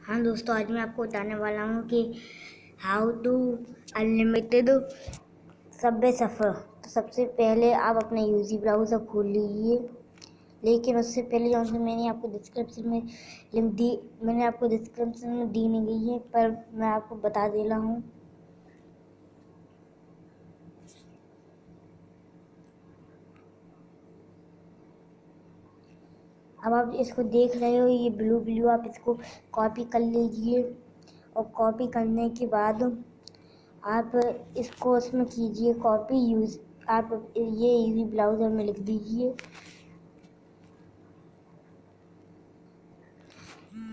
हाँ दोस्तों, आज मैं आपको बताने वाला हूँ कि हाउ टू अनलिमिटेड सबवे सफ़र। तो सबसे पहले आप अपने यूजी ब्राउज़र खोल लीजिए। लेकिन उससे पहले जो से मैंने आपको डिस्क्रिप्शन में लिंक दी, मैंने आपको डिस्क्रिप्शन में दी नहीं गई है, पर मैं आपको बता दे रहा हूँ। अब आप इसको देख रहे हो, ये ब्लू आप इसको कॉपी कर लीजिए। और कॉपी करने के बाद आप इसको उसमें कीजिए कॉपी यूज। आप ये यूजी ब्राउज़र में लिख दीजिए।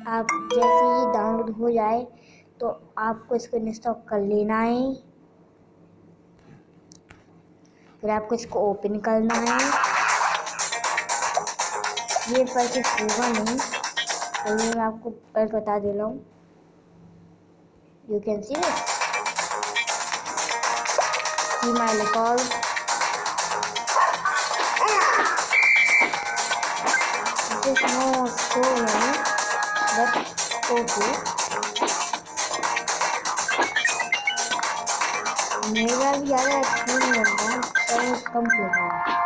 आप जैसे ये डाउनलोड हो जाए तो आपको इसको इंस्टॉल कर लेना है। फिर आपको इसको ओपन करना है। ये परचेस होगा नहीं, तो ये मैं आपको पर बता दे रहा हूँ। You can see my record. This is no so many, but okay. मेरा भी ज़्यादा अच्छा नहीं बनता है, पर कम हो रहा है।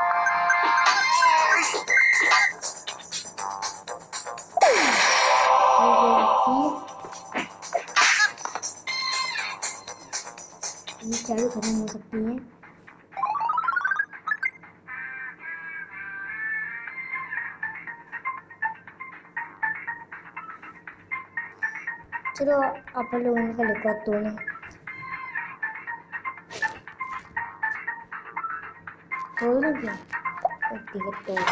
ये चालू खत्म हो सकती है। चलो आप लोग इनका रिकॉर्ड तोड़ें। तोड़ क्या? ठीक है, तोड़।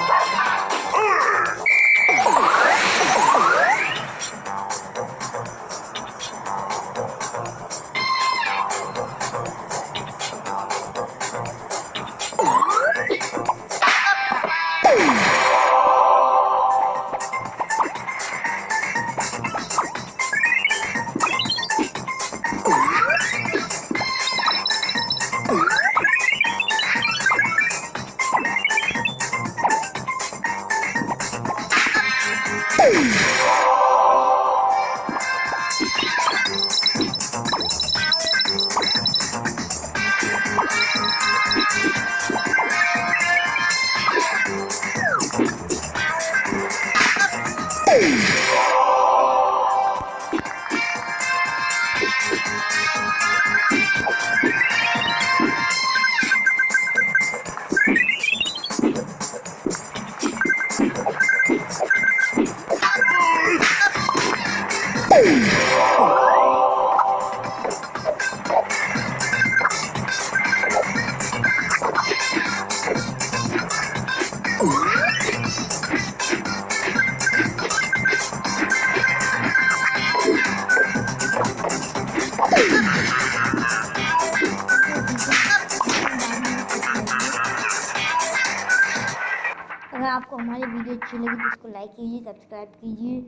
अगर आपको हमारी वीडियो अच्छी लगी तो इसको लाइक कीजिए, सब्सक्राइब कीजिए,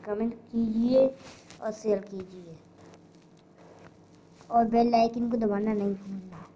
कमेंट कीजिए और शेयर कीजिए, और बेल आइकन को दबाना नहीं भूलना।